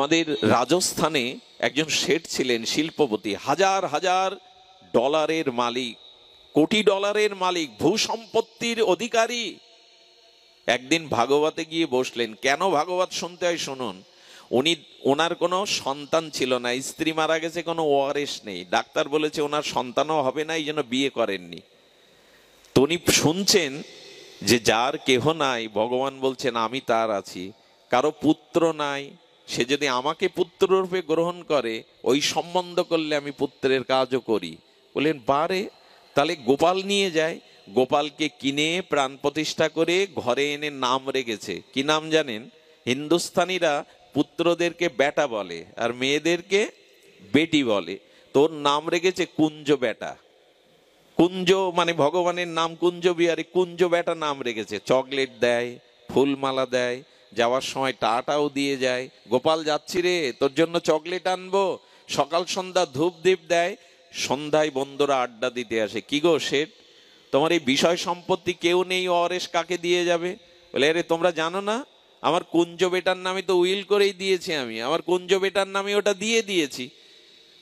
আমাদের রাজস্থানে একজন শেঠ ছিলেন, শিল্পপতি, হাজার হাজার ডলারের মালিক, কোটি ডলারের মালিক, ভূসম্পত্তির অধিকারী। একদিন ভাগবতে গিয়ে বসলেন। কেন ভাগবত শুনতে হয় শুনুন। ওনার কোনো সন্তান ছিল না, স্ত্রী মারা গেছে, কোনো ওয়ারিশ নেই, ডাক্তার বলেছে ওনার সন্তানও হবে না, এই জন্য বিয়ে করেননি। তো উনি শুনছেন যে যার কেহ নাই ভগবান বলছেন আমি তার আছি, কারো পুত্র নাই, সে যদি আমাকে পুত্র রূপে গ্রহণ করে ওই সম্বন্ধ করলে আমি পুত্রের কাজও করি। বললেন বারে, তাহলে গোপাল নিয়ে যায়। গোপালকে কিনে প্রাণ প্রতিষ্ঠা করে ঘরে এনে নাম রেখেছে। কি নাম জানেন? হিন্দুস্তানিরা পুত্রদেরকে বেটা বলে আর মেয়েদেরকে বেটি বলে। তোর নাম রেখেছে কুঞ্জ বেটা। কুঞ্জ মানে ভগবানের নাম কুঞ্জ বিহারী, কুঞ্জ বেটা নাম রেখেছে। চকলেট দেয়, ফুলমালা দেয়, যাওয়ার সময় টাটাও দিয়ে যায়। গোপাল যাচ্ছি রে, তোর জন্য চকলেট আনবো। সকাল সন্ধ্যা ধূপ দীপ দেয়। সন্ধ্যায় বন্ধুরা আড্ডা দিতে আসে। কি গো শেঠ, তোমার এই বিষয় সম্পত্তি কেউ নেই, অরেশ কাকে দিয়ে যাবে? বলে আরে তোমরা জানো না, আমার কুঞ্জ বেটার নামে তো উইল করেই দিয়েছি, আমি আমার কুঞ্জ বেটার নামে ওটা দিয়ে দিয়েছি।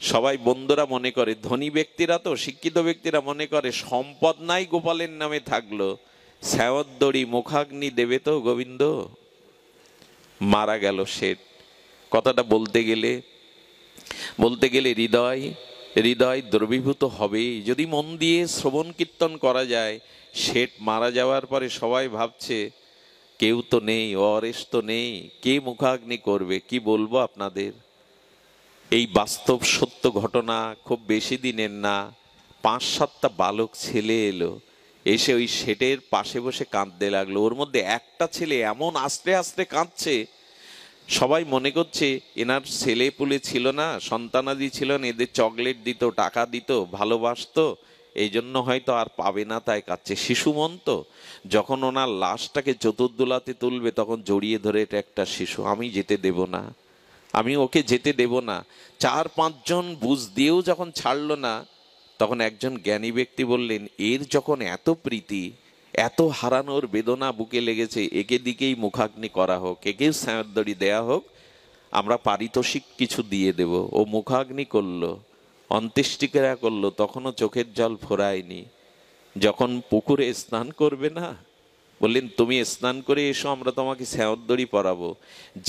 সবাই বন্ধুরা মনে করে, ধনী ব্যক্তিরা তো, শিক্ষিত ব্যক্তিরা মনে করে সম্পদ নাই গোপালের নামে থাকলো, শ্যাওদড়ি মুখাগ্নি দেবে তো গোবিন্দ। মারা গেল শেঠ। কথাটা বলতে গেলে হৃদয় দ্রবীভূত হবেই, যদি মন দিয়ে শ্রবণ কীর্তন করা যায়। শেঠ মারা যাওয়ার পরে সবাই ভাবছে কেউ তো নেই, অরেশ তো নেই, কে মুখাগ্নি করবে? কি বলবো আপনাদের, এই বাস্তব সত্য ঘটনা। খুব বেশি দিনের না, 5-7টা বালক ছেলে এলো, এসে ওই শেঠের পাশে বসে কাঁদতে লাগলো। ওর মধ্যে একটা ছেলে এমন আস্তে আস্তে কাঁদছে, সবাই মনে করছে এনার ছেলে পুলে ছিল না, সন্তানাদি ছিল না, এদের চকলেট দিত, টাকা দিত, ভালোবাসতো, এই জন্য হয়তো আর পাবে না তাই কাঁদছে। শিশু মন তো, যখন ওনার লাশটাকে চতুর্দোলাতে তুলবে তখন জড়িয়ে ধরে, এটা একটা শিশু, আমি যেতে দেব না, আমি ওকে যেতে দেব না। 4-5 জন বুঝ দিয়েও যখন ছাড়লো না, তখন একজন জ্ঞানী ব্যক্তি বললেন এর যখন এত প্রীতি, এত হারানোর বেদনা বুকে লেগেছে, একে দিকেই মুখাগ্নি করা হোক, একেই ছায়াদড়ি দেয়া হোক, আমরা পারিতোষিক কিছু দিয়ে দেব। ও মুখাগ্নি করলো, অন্ত্যেষ্টিক্রিয়া করলো, তখনও চোখের জল ফোরায়নি। যখন পুকুরে স্নান করবে না, বললেন তুমি স্নান করে এসো, আমরা তোমাকে ছায়াদড়ি পরাবো।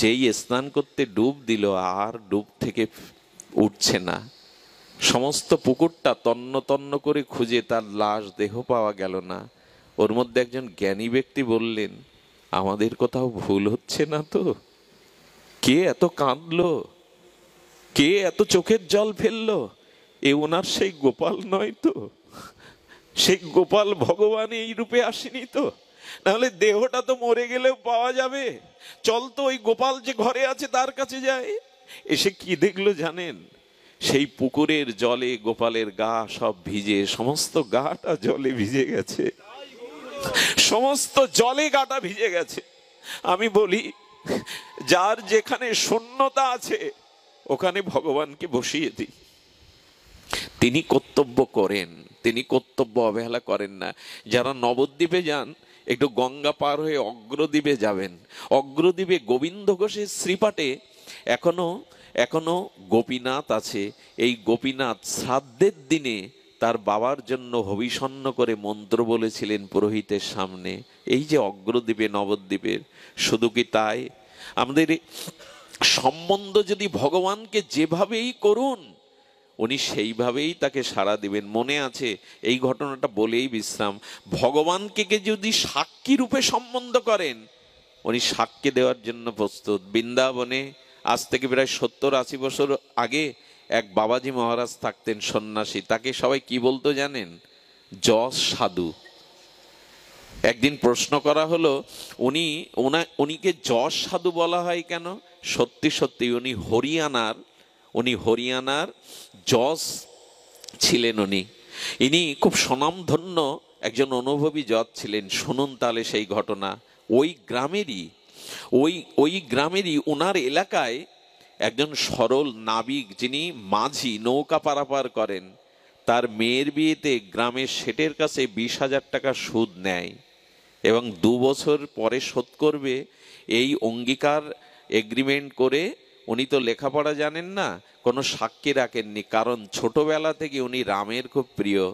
যেই স্নান করতে ডুব দিল, আর ডুব থেকে উঠছে না। সমস্ত পুকুরটা তন্ন তন্ন করে খুঁজে তার লাশ দেহ পাওয়া গেল না। ওর মধ্যে একজন জ্ঞানী ব্যক্তি বললেন আমাদের কোথাও ভুল হচ্ছে না তো? কে এত কাঁদলো, কে এত চোখের জল ফেললো? এ ওনার সেই গোপাল নয় তো? সেই গোপাল ভগবান এই রূপে আসেনি তো? নাহলে দেহটা তো মরে গেলেও পাওয়া যাবে। চল তো ওই গোপাল যে ঘরে আছে তার কাছে যায়। এসে কি দেখলো জানেন? সেই পুকুরের জলে গোপালের গা সব ভিজে, সমস্ত গাটা জলে ভিজে গেছে, সমস্ত জলে গাটা ভিজে গেছে। আমি বলি যার যেখানে শূন্যতা আছে ওখানে ভগবানকে বসিয়ে দিই। তিনি কর্তব্য করেন, তিনি কর্তব্য অবহেলা করেন না। যারা নবদ্বীপে যান একটু গঙ্গা পার হয়ে অগ্রদ্বীপে যাবেন। অগ্রদ্বীপে গোবিন্দ ঘোষের শ্রীপাঠে এখনো গোপীনাথ আছে। এই গোপীনাথ শ্রাদ্ধের দিনে তার বাবার জন্য হবিষণ্ণ করে মন্ত্র বলেছিলেন পুরোহিতের সামনে। এই যে অগ্রদ্বীপে নবদ্বীপের, শুধু কি তাই, আমাদের সম্বন্ধ যদি ভগবানকে যেভাবেই করুন উনি সেইভাবেই তাকে সাড়া দিবেন। মনে আছে, এই ঘটনাটা বলেই বিশ্রাম, ভগবানকে যদি সাক্ষী রূপে সম্বন্ধ করেন উনি সাক্ষী দেওয়ার জন্য প্রস্তুত। বৃন্দাবনে আজ থেকে প্রায় 70-80 বছর আগে এক বাবাজি মহারাজ থাকতেন, সন্ন্যাসী। তাকে সবাই কি বলতো জানেন? যশ সাধু। একদিন প্রশ্ন করা হলো উনিকে যশ সাধু বলা হয় কেন? সত্যি সত্যি উনি হরিয়ানার যশ ছিলেন। ইনি খুব স্বনামধন্য একজন অনুভবী যশ ছিলেন। শুনুন তাহলে সেই ঘটনা। ওই গ্রামেরই ওনার এলাকায় একজন সরল নাবিক, যিনি মাঝি, নৌকা পারাপার করেন, তার মেয়ের বিয়েতে গ্রামের শেঠের কাছে 20,000 টাকা সুদ নেয় এবং 2 বছর পরে শোধ করবে এই অঙ্গীকার এগ্রিমেন্ট করে উনি তো লেখাপড়া জানেন না, কোনো সাক্ষী রাখেননি, কারণ ছোটবেলা থেকে উনি রামের খুব প্রিয়।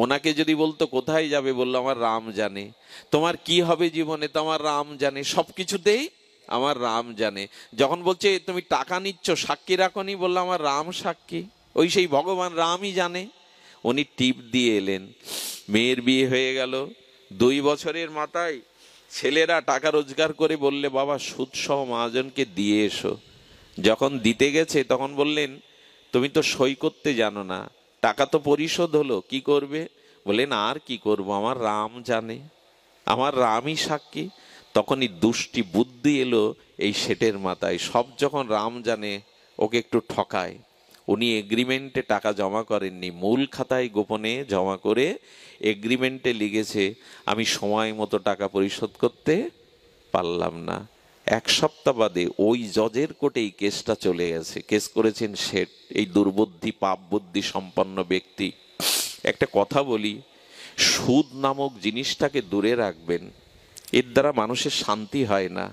ওনাকে যদি বলতো কোথায় যাবে, বললো আমার রাম জানে। তোমার কি হবে জীবনে, তো আমার রাম জানে, সব কিছুতেই আমার রাম জানে। যখন বলছে তুমি টাকা নিচ্ছ সাক্ষী রাখনি, বললো আমার রাম সাক্ষী, ওই সেই ভগবান রামই জানে। উনি টিপ দিয়ে এলেন, মেয়ের বিয়ে হয়ে গেল। 2 বছরের মাথায় ছেলেরা টাকা রোজগার করে বললে বাবা সুদসহ মহাজনকে দিয়ে এসো। যখন দিতে গেছে তখন বললেন তুমি তো সই করতে জানো না, টাকা তো পরিশোধ হলো, কি করবে? বললেন আর কি করব, আমার রাম জানে, আমার রামই সাক্ষী। তখনই দুষ্টি বুদ্ধি এলো এই শেঠের মাথায়, সব যখন রাম জানে ওকে একটু ঠকায়। উনি এগ্রিমেন্টে টাকা জমা করেননি, মূল খাতায় গোপনে জমা করে এগ্রিমেন্টে লিখেছে আমি সময় মতো টাকা পরিশোধ করতে পারলাম না। 1 সপ্তাহ বাদে ওই জজের কোর্টেই কেসটা চলে গেছে। কেস করেছেন শেঠ, এই দুর্বুদ্ধি পাপ বুদ্ধি সম্পন্ন ব্যক্তি। একটা কথা বলি, সুদ নামক জিনিসটাকে দূরে রাখবেন। এর দ্বারা মানুষের শান্তি হয় না,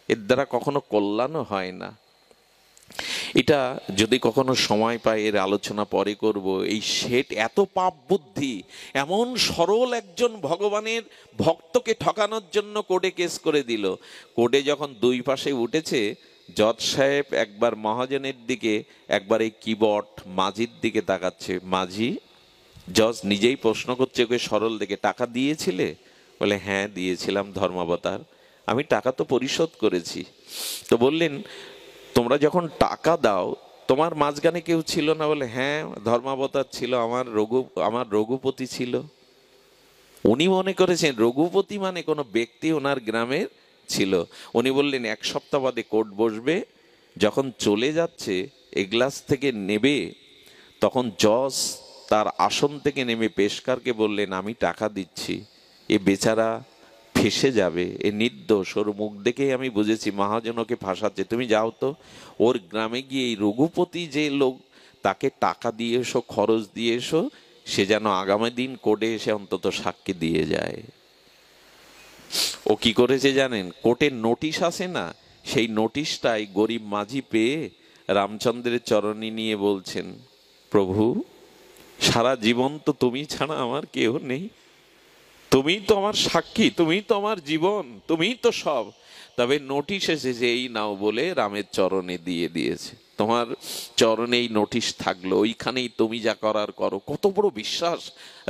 এর দ্বারা কখনো কল্যাণও হয় না। এটা যদি কখনো সময় পাই এর আলোচনা পরে করব। এই শেঠ এত পাপ বুদ্ধি, এমন সরল একজন ভগবানের ভক্তকে ঠকানোর জন্য কোর্টে কেস করে দিল। কোর্টে যখন 2 পাশে উঠেছে, জজ সাহেব একবার মহাজনের দিকে, একবার এই কিবট মাঝির দিকে তাকাচ্ছে। মাঝি, জজ নিজেই প্রশ্ন করছে ওকে সরল দেখে, টাকা দিয়েছিলে? বলে হ্যাঁ দিয়েছিলাম ধর্মাবতার, আমি টাকা তো পরিশোধ করেছি। তো বললেন তোমরা যখন টাকা দাও তোমার মাঝখানে কেউ ছিল না? বলে হ্যাঁ ধর্মাবতার ছিল, আমার রঘুপতি ছিল। উনি মনে করেছেন রঘুপতি মানে কোনো ব্যক্তি ওনার গ্রামের ছিল। উনি বললেন 1 সপ্তাহ বাদে কোর্ট বসবে। যখন চলে যাচ্ছে এগলাস থেকে নেবে, তখন জজ তার আসন থেকে নেমে পেশকারকে বললেন আমি টাকা দিচ্ছি, এ বেচারা ফেসে যাবে, এ নির্দোষ, ওর মুখ দেখেই আমি বুঝেছি মহাজন ওকে ফাঁসাচ্ছে, তুমি যাও তো ওর গ্রামে গিয়ে এই রঘুপতি যে লোক তাকে টাকা দিয়ে এসো, খরচ দিয়ে এসো, সে যেন আগামী দিন কোর্টে এসে অন্তত সাক্ষী দিয়ে যায়। ও কি করেছে জানেন? কোর্টের নোটিশ আসে না, সেই নোটিশটাই গরিব মাঝি পেয়ে রামচন্দ্রের চরণে নিয়ে বলছেন প্রভু সারা জীবন তো তুমি ছাড়া আমার কেউ নেই, তুমি তো আমার সাক্ষী, তুমি তো আমার জীবন, তুমি তো সব। তবে নোটিশ এসেছে এই নাও বলে রামের চরণে দিয়ে দিয়েছে। তোমার চরণে এই নোটিশ থাকলো, ওইখানেই তুমি যা করার করো। কত বড় বিশ্বাস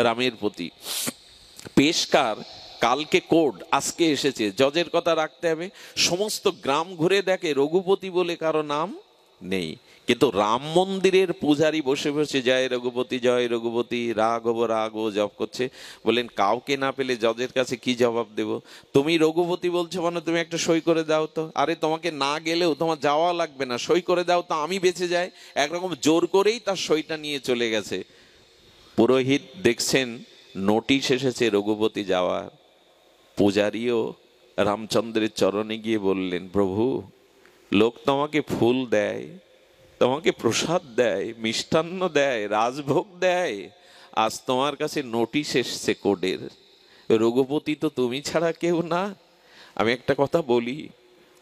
রামের প্রতি। পেশকার কালকে কোর্ট, আজকে এসেছে, জজের কথা রাখতে হবে। সমস্ত গ্রাম ঘুরে দেখে রঘুপতি বলে কারো নাম নেই, কিন্তু রাম মন্দিরের পূজারি বসে বসে জয় রঘুপতি জয় রঘুপতি রাঘব রাঘব জপ করছে। বলেন কাউকে না পেলে জজের কাছে কি জবাব দেব? তুমি রঘুপতি বলছো মানে তুমি একটা সই করে দাও তো। আরে তোমাকে না গেলেও তোমার যাওয়া লাগবে না, সই করে দাও তো আমি বেঁচে যাই। একরকম জোর করেই তার সইটা নিয়ে চলে গেছে। পুরোহিত দেখছেন নোটিশ এসেছে রঘুপতি যাওয়ার। পূজারীও রামচন্দ্রের চরণে গিয়ে বললেন প্রভু লোক তোমাকে ফুল দেয়, তোমাকে প্রসাদ দেয়, মিষ্টান্ন দেয়, রাজভোগ দেয়, আজ তোমার কাছে নোটিশ এসছে কোর্টের, রঘুপতি তো তুমি ছাড়া কেউ না। আমি একটা কথা বলি,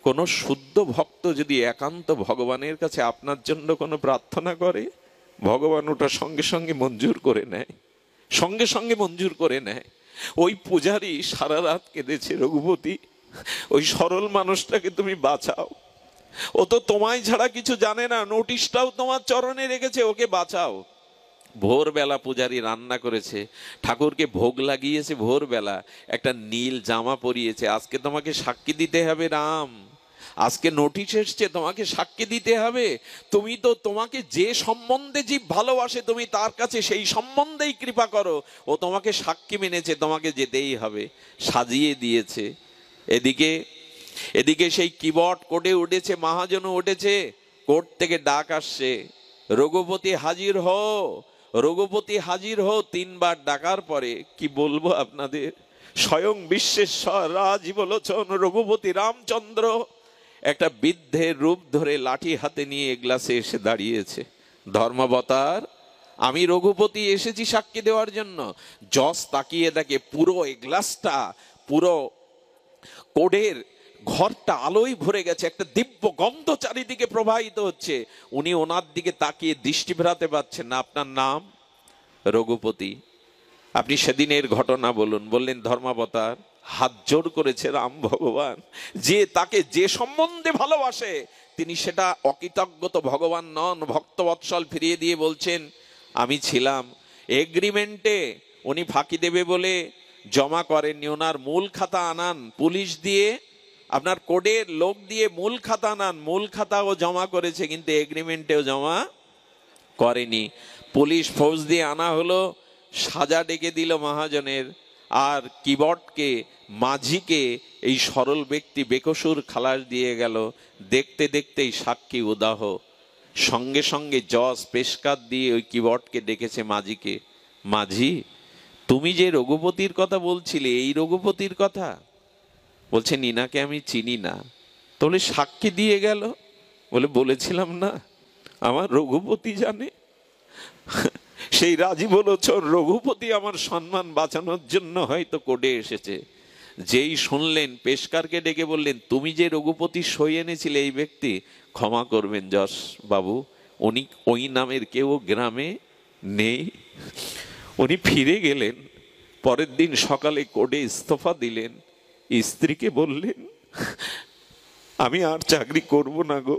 কোনো শুদ্ধ ভক্ত যদি একান্ত ভগবানের কাছে আপনার জন্য কোনো প্রার্থনা করে, ভগবান ওটা সঙ্গে সঙ্গে মঞ্জুর করে নেয়, সঙ্গে সঙ্গে মঞ্জুর করে নেয়। ওই পূজারী সারা রাত কেঁদেছে রঘুপতি ওই সরল মানুষটাকে তুমি বাঁচাও, ও তো তোমায় ছাড়া কিছু জানে না, নোটিশটাও তোমার চরণে রেখেছে, ওকে বাঁচাও। ভোরবেলা পূজারী রান্না করেছে, ঠাকুরকে ভোগ লাগিয়েছে, ভোরবেলা একটা নীল জামা পরিয়েছে, আজকে তোমাকে সাক্ষী দিতে হবে রাম, আজকে নোটিশ এসছে তোমাকে সাক্ষী দিতে হবে। তুমি তো তোমাকে যে সম্বন্ধে জীব ভালোবাসে তুমি তার কাছে সেই সম্বন্ধেই কৃপা করো, ও তোমাকে সাক্ষী মেনেছে, তোমাকে যেতেই হবে। সাজিয়ে দিয়েছে। এদিকে সেই কিবট কোর্টে উঠেছে, মহাজনও উঠেছে, কোর্ট থেকে ডাক আসছে রঘুপতি হাজির হও, রঘুপতি হাজির হও। 3 বার ডাকার পরে কি বলবো আপনাদের, স্বয়ং বিশ্বেশ্বর রাজীবলোচন রঘুপতি রামচন্দ্র একটা বৃদ্ধের রূপ ধরে লাঠি হাতে নিয়ে এগ্লাসে এসে দাঁড়িয়েছে। ধর্মাবতার আমি রঘুপতি এসেছি সাক্ষী দেওয়ার জন্য। জজ তাকিয়ে দেখে পুরো এগ্লাসটা, পুরো কোর্টের ঘরটা আলোয় ভরে গেছে, একটা দিব্য গন্ধ চারিদিকে প্রবাহিত হচ্ছে। উনি ওনার দিকে তাকিয়ে দৃষ্টি ফেরাতে পারছেন না। আপনার নাম? রঘুপতি। আপনি সেদিনের ঘটনা বলুন। বললেন ধর্মাবতার। হাত জোড় করেছে রাম ভগবান, যে তাকে যে সম্বন্ধে ভালোবাসে তিনি সেটা অকৃতজ্ঞ তো ভগবান নন। ভক্তবৎসল ফিরিয়ে দিয়ে বলছেন আমি ছিলাম এগ্রিমেন্টে, উনি ফাঁকি দেবে বলে জমা করেননি। ওনার মূল খাতা আনান, পুলিশ দিয়ে আপনার কোডের লোক দিয়ে মূল খাতা আনান, মূল খাতাও জমা করেছে কিন্তু এগ্রিমেন্টেও জমা করেনি। পুলিশ ফৌজ দিয়ে আনা হলো, সাজা ডেকে দিল মহাজনের, আর কিবটকে মাঝিকে এই সরল ব্যক্তি বেকসুর খালাস দিয়ে গেল। দেখতে দেখতেই সাক্ষী উদাহ। সঙ্গে সঙ্গে জজ পেশকার দিয়ে ওই কিবটকে ডেকেছে মাঝিকে। মাঝি, তুমি যে রঘুপতির কথা বলছিলে এই রঘুপতির কথা? বলছে নিনাকে আমি চিনি না। তাহলে সাক্ষী দিয়ে গেল? বলে বলেছিলাম না আমার রঘুপতি জানে। সেই রাজীব বলছর রঘুপতি আমার সম্মান বাঁচানোর জন্য হয়তো কোর্টে এসেছে। যেই শুনলেন পেশকারকে ডেকে বললেন তুমি যে রঘুপতি সই এনেছিলে এই ব্যক্তি, ক্ষমা করবেন যশ বাবু, উনি ওই নামের কেউ গ্রামে নেই। উনি ফিরে গেলেন। পরের দিন সকালে কোর্টে ইস্তফা দিলেন। স্ত্রীকে বললেন আমি আর চাকরি করব না গো,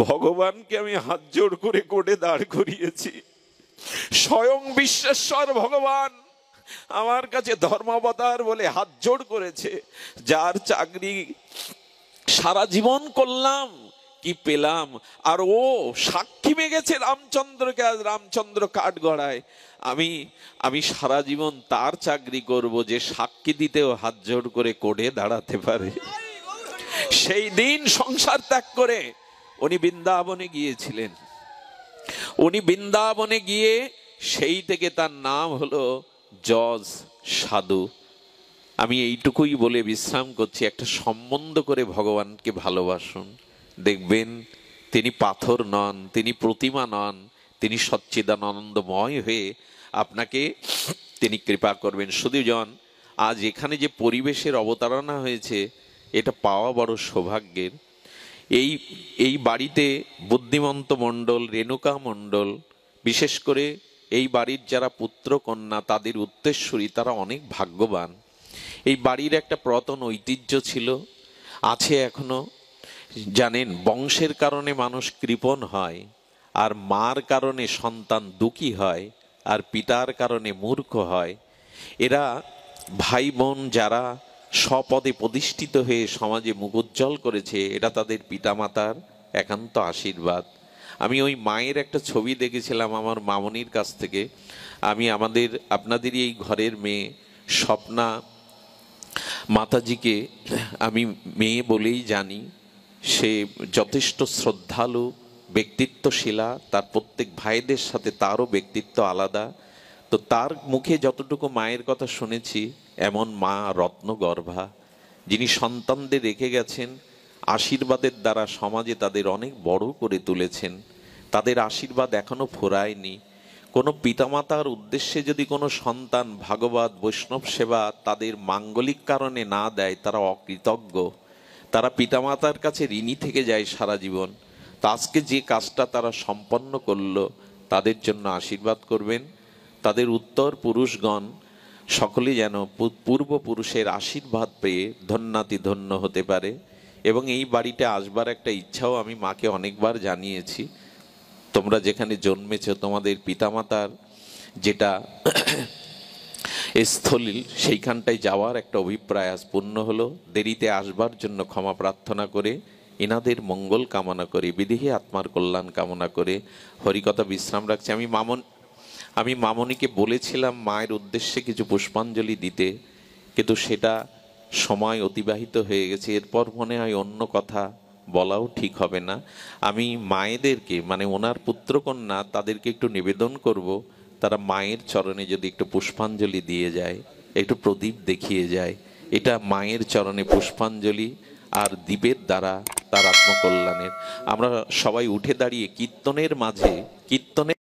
ভগবানকে আমি হাত জোড় করে কোর্টে দাঁড় করিয়েছি, স্বয়ং বিশ্বেশ্বর ভগবান আমার কাছে ধর্মাবতার বলে হাত জোড় করেছে। যার চাকরি সারা জীবন করলাম কি পেলাম, আর ও সাক্ষী মেগেছে রামচন্দ্রকে, আজ রামচন্দ্র কাঠ গড়ায়। আমি সারা জীবন তার চাকরি করব যে সাক্ষী দিতেও হাত জোড় করে কোর্টে দাঁড়াতে পারে। সেই দিন সংসার ত্যাগ করে উনি বৃন্দাবনে গিয়েছিলেন। উনি বৃন্দাবনে গিয়ে সেই থেকে তার নাম হলো জজ সাধু। আমি এইটুকুই বলে বিশ্রাম করছি, একটা সম্বন্ধ করে ভগবানকে ভালোবাসুন, দেখবেন তিনি পাথর নন, তিনি প্রতিমা নন, তিনি সচ্চিদানন্দময় হয়ে আপনাকে তিনি কৃপা করবেন। শুধুজন আজ এখানে যে পরিবেশের অবতারণা হয়েছে এটা পাওয়া বড় সৌভাগ্যের। এই বাড়িতে বুদ্ধিমন্ত মণ্ডল, রেণুকা মণ্ডল, বিশেষ করে এই বাড়ির যারা পুত্র কন্যা তাদের উত্তরসূরি, তারা অনেক ভাগ্যবান। এই বাড়ির একটা পুরাতন ঐতিহ্য ছিল, আছে এখনো। জানেন বংশের কারণে মানুষ কৃপণ হয়, আর মার কারণে সন্তান দুঃখী হয়, আর পিতার কারণে মূর্খ হয়। এরা ভাই বোন যারা স্বপদে প্রতিষ্ঠিত হয়ে সমাজে মুখ উজ্জ্বল করেছে, এটা তাদের পিতামাতার একান্ত আশীর্বাদ। আমি ওই মায়ের একটা ছবি দেখেছিলাম আমার মামনির কাছ থেকে। আমি আপনাদেরই এই ঘরের মেয়ে স্বপ্না মাতাজিকে আমি মেয়ে বলেই জানি। সে যথেষ্ট শ্রদ্ধালু, ব্যক্তিত্বশীলা, তার প্রত্যেক ভাইদের সাথে তারও ব্যক্তিত্ব আলাদা। তো তার মুখে যতটুকু মায়ের কথা শুনেছি, এমন মা রত্নগর্ভা, যিনি সন্তানদের রেখে গেছেন, আশীর্বাদের দ্বারা সমাজে তাদের অনেক বড় করে তুলেছেন। তাদের আশীর্বাদ এখনো ফোরায়নি। কোনো পিতামাতার উদ্দেশ্যে যদি কোনো সন্তান ভাগবত বৈষ্ণব সেবা তাদের মাঙ্গলিক কারণে না দেয়, তারা অকৃতজ্ঞ, তারা পিতামাতার কাছে ঋণী থেকে যায় সারা জীবন। তো আজকে যে কাজটা তারা সম্পন্ন করলো, তাদের জন্য আশীর্বাদ করবেন। তাদের উত্তর পুরুষগণ সকলে যেন পূর্বপুরুষের আশীর্বাদ পেয়ে ধন্যাতি ধন্য হতে পারে। এবং এই বাড়িতে আসবার একটা ইচ্ছাও আমি মাকে অনেকবার জানিয়েছি। তোমরা যেখানে জন্মেছ তোমাদের পিতামাতার যেটা স্থলী, সেইখানটায় যাওয়ার একটা অভিপ্রায় আজ পূর্ণ হলো। দেরিতে আসবার জন্য ক্ষমা প্রার্থনা করে, এনাদের মঙ্গল কামনা করে, বিদেহী আত্মার কল্যাণ কামনা করে হরিকথা বিশ্রাম রাখছি। আমি মামনিকে বলেছিলাম মায়ের উদ্দেশ্যে কিছু পুষ্পাঞ্জলি দিতে, কিন্তু সেটা সময় অতিবাহিত হয়ে গেছে। এরপর মনে হয় অন্য কথা বলাও ঠিক হবে না। আমি মায়েদেরকে, মানে ওনার পুত্রকন্যা, তাদেরকে একটু নিবেদন করব, তারা মায়ের চরণে যদি একটু পুষ্পাঞ্জলি দিয়ে যায়, একটু প্রদীপ দেখিয়ে যায়, এটা মায়ের চরণে পুষ্পাঞ্জলি আর দীপের দ্বারা তার আত্মকল্যাণের। আমরা সবাই উঠে দাঁড়িয়ে কীর্তনের মাঝে